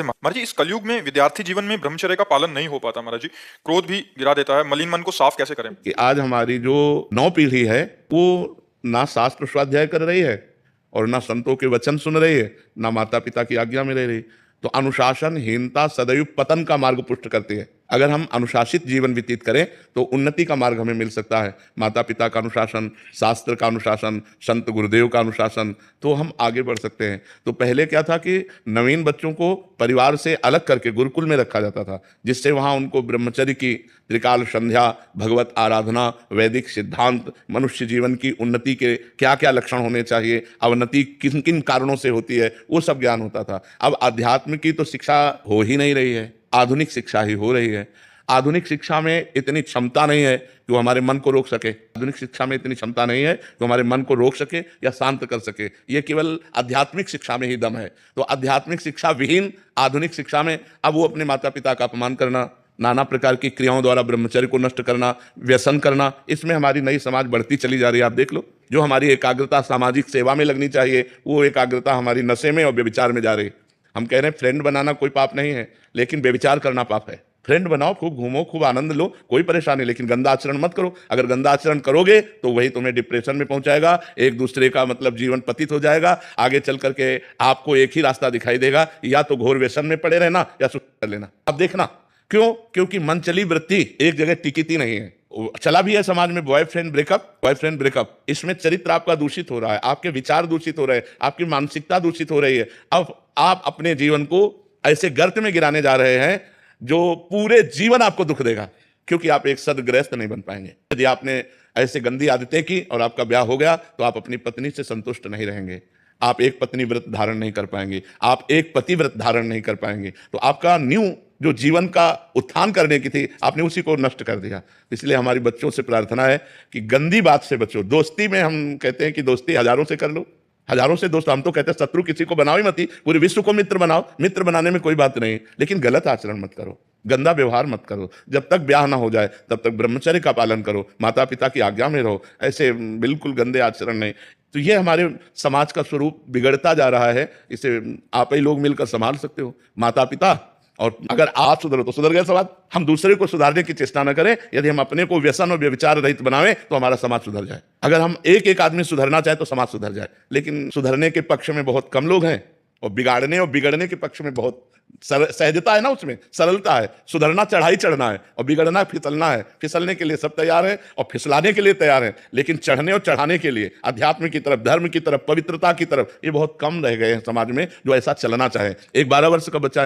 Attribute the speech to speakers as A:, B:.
A: महाराज जी, इस कलयुग में विद्यार्थी जीवन में ब्रह्मचर्य का पालन नहीं हो पाता महाराज जी। क्रोध भी गिरा देता है, मलिन मन को साफ कैसे करें?
B: कि आज हमारी जो नौ पीढ़ी है वो ना शास्त्र स्वाध्याय कर रही है और ना संतों के वचन सुन रही है, ना माता पिता की आज्ञा में रह रही। तो अनुशासनहीनता सदैव पतन का मार्ग पुष्ट करती है। अगर हम अनुशासित जीवन व्यतीत करें तो उन्नति का मार्ग हमें मिल सकता है। माता पिता का अनुशासन, शास्त्र का अनुशासन, संत गुरुदेव का अनुशासन, तो हम आगे बढ़ सकते हैं। तो पहले क्या था कि नवीन बच्चों को परिवार से अलग करके गुरुकुल में रखा जाता था, जिससे वहाँ उनको ब्रह्मचर्य की त्रिकाल संध्या, भगवत आराधना, वैदिक सिद्धांत, मनुष्य जीवन की उन्नति के क्या क्या लक्षण होने चाहिए, अवनति किन किन कारणों से होती है, वो सब ज्ञान होता था। अब अध्यात्म की तो शिक्षा हो ही नहीं रही है, आधुनिक शिक्षा ही हो रही है। आधुनिक शिक्षा में इतनी क्षमता नहीं है कि वो हमारे मन को रोक सके। आधुनिक शिक्षा में इतनी क्षमता नहीं है कि हमारे मन को रोक सके या शांत कर सके। ये केवल आध्यात्मिक शिक्षा में ही दम है। तो आध्यात्मिक शिक्षा विहीन आधुनिक शिक्षा में अब वो अपने माता पिता का अपमान करना, नाना प्रकार की क्रियाओं द्वारा ब्रह्मचर्य को नष्ट करना, व्यसन करना, इसमें हमारी नई समाज बढ़ती चली जा रही है। आप देख लो, जो हमारी एकाग्रता सामाजिक सेवा में लगनी चाहिए, वो एकाग्रता हमारी नशे में और व्यभिचार में जा रही है। हम कह रहे हैं फ्रेंड बनाना कोई पाप नहीं है, लेकिन व्यभिचार करना पाप है। फ्रेंड बनाओ, खूब घूमो, खूब आनंद लो, कोई परेशानी, लेकिन गंदा आचरण मत करो। अगर गंदा आचरण करोगे तो वही तुम्हें डिप्रेशन में पहुंचाएगा, एक दूसरे का मतलब जीवन पतित हो जाएगा। आगे चल करके आपको एक ही रास्ता दिखाई देगा, या तो घोर व्यसन में पड़े रहना या सुसाइड कर लेना। अब देखना क्यों? क्योंकि मन चली वृत्ति एक जगह टिकती नहीं है। चला भी है समाज में बॉयफ्रेंड ब्रेकअप, इसमें चरित्र आपका दूषित हो रहा है, आपके विचार दूषित हो रहे हैं, आपकी मानसिकता दूषित हो रही है। अब आप अपने जीवन को ऐसे गर्त में गिराने जा रहे हैं जो पूरे जीवन आपको दुख देगा, क्योंकि आप एक सदगृहस्थ नहीं बन पाएंगे। यदि आपने ऐसे गंदी आदतें की और आपका ब्याह हो गया तो आप अपनी पत्नी से संतुष्ट नहीं रहेंगे, आप एक पत्नी व्रत धारण नहीं कर पाएंगे, आप एक पति व्रत धारण नहीं कर पाएंगे। तो आपका न्यू जो जीवन का उत्थान करने की थी, आपने उसी को नष्ट कर दिया। इसलिए हमारी बच्चों से प्रार्थना है कि गंदी बात से बचो। दोस्ती में हम कहते हैं कि दोस्ती हजारों से कर लो, हजारों से दोस्त। हम तो कहते हैं शत्रु किसी को बनाओ ही मत, ही पूरे विश्व को मित्र बनाओ। मित्र बनाने में कोई बात नहीं, लेकिन गलत आचरण मत करो, गंदा व्यवहार मत करो। जब तक ब्याह ना हो जाए तब तक ब्रह्मचर्य का पालन करो, माता पिता की आज्ञा में रहो, ऐसे बिल्कुल गंदे आचरण नहीं। तो ये हमारे समाज का स्वरूप बिगड़ता जा रहा है। इसे आप ही लोग मिलकर संभाल सकते हो, माता पिता। और अगर आप सुधरो तो सुधर गया समाज। हम दूसरे को सुधारने की चेष्टा न करें। यदि हम अपने को व्यसन और व्यभिचार रहित बनावें तो हमारा समाज सुधर जाए। अगर हम एक एक आदमी सुधरना चाहे तो समाज सुधर जाए। लेकिन सुधरने के पक्ष में बहुत कम लोग हैं और बिगाड़ने और बिगड़ने के पक्ष में बहुत सहजता है ना, उसमें सरलता है। सुधरना चढ़ाई चढ़ना है और बिगड़ना फिसलना है। फिसलने के लिए सब तैयार है और फिसलाने के लिए तैयार है, लेकिन चढ़ने और चढ़ाने के लिए अध्यात्म की तरफ, धर्म की तरफ, पवित्रता की तरफ ये बहुत कम रह गए हैं समाज में जो ऐसा चलना चाहे। एक 12 वर्ष का बच्चा